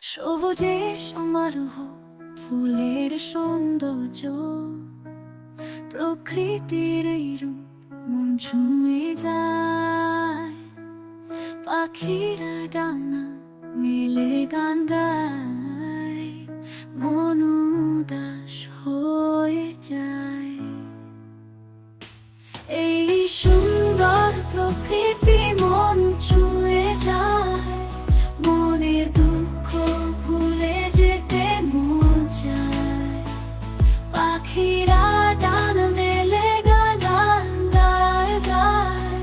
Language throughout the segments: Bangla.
সবুজে সমারোহ, ফুলের সৌন্দর্য, প্রকৃতির এই রূপ মন ছুঁয়ে যায়। পাখিরা ডানা মেলে গান গায়, মন উদাস হয়ে যায়। এই সুন্দর প্রকৃতি মন ছুঁয়ে যায়, মনের দুঃখ ভুলে যেতে মন চায়। পাখিরা ডানা মেলে গান গায় গায়,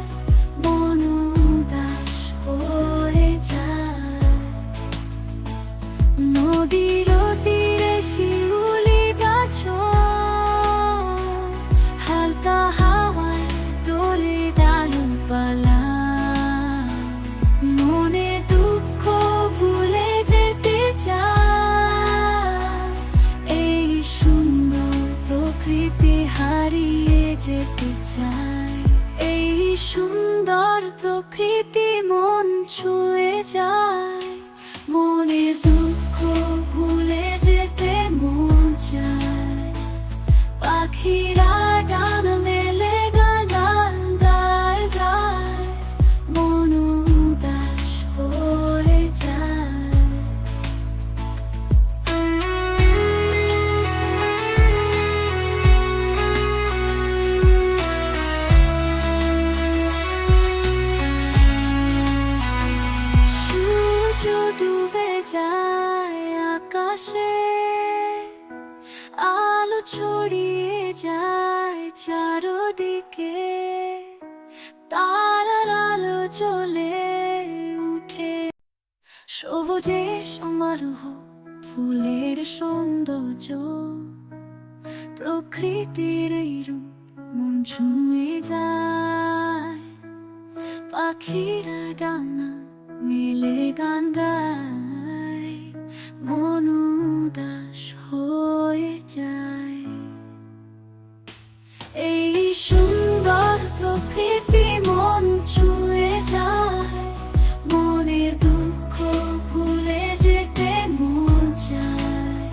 মন উদাস হয়ে যায়। নদীর তীরে শিউলি গাছ হালকা হাওয়ায় দোলে ডালপালা, মনে দুঃখ ভুলে যেতে চায়। এই সুন্দর প্রকৃতি হারিয়ে যেতে চায়। এই সুন্দর প্রকৃতি মন ছুঁয়ে যায়, মনের দুঃখ ভুলে যেতে মন চায়। পাখিরা ডানা মেলে গান গায় গায়, মন উদাস হয়ে যায়। সূর্য ডুবে যায় আকাশে, আলো ছড়িয়ে যায় চারদিকে। তারার আলো জ্বলে উঠে, সবুজে সমারোহ, ফুলের সৌন্দর্য, প্রকৃতির এই রূপ মন ছুঁয়ে যায়। পাখিরা ডানা মেলে গান গায়, মন উদাস হয়ে যায়। এই সুন্দর প্রকৃতি মন ছুঁয়ে যায়, মনের দুঃখ ভুলে যেতে মন চায়।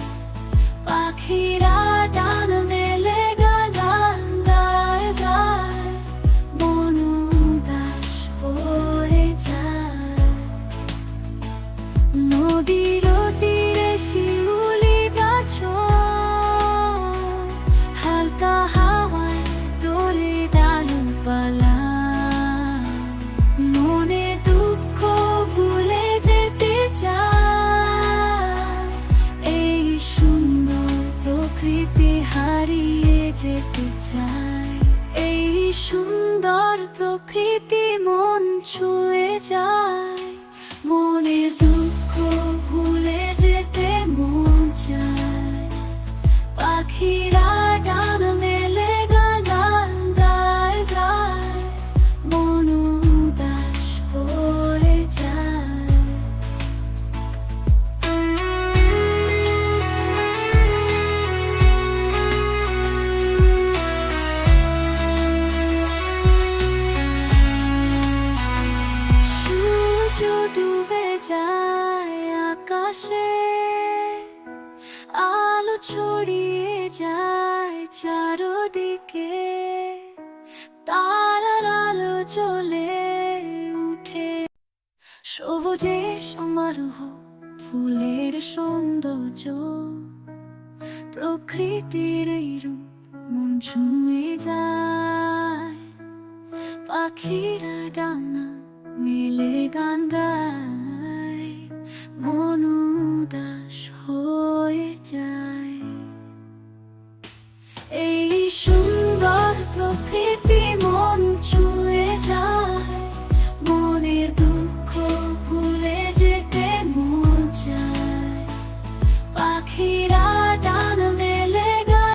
পাখিরা ডানা মেলে গান গায় গায়, মন উদাস হয়ে যায়। নদীর তীরে শিউলি গাছ হালকা হাওয়ায় দোলে ডালপালা, মনে দুঃখ ভুলে যেতে চায়। এই সুন্দর প্রকৃতি হারিয়ে যেতে চায়। এই সুন্দর প্রকৃতি মন ছুঁয়ে যায়, মনের দুঃখ ভুলে যেতে মন চায়। পাখিরা ডানা মেলে গান গায় গায়, মন উদাস হয়ে যায়। সূর্য ডুবে যায় আকাশে, আলো ছড়িয়ে যায় চারদিকে। তারার আলো জ্বলে উঠে, সবুজে সমারোহ, ফুলের সৌন্দর্য, প্রকৃতির এই রূপ মন ছুঁয়ে যায়। পাখিরা ডানা মেলে গান গায়,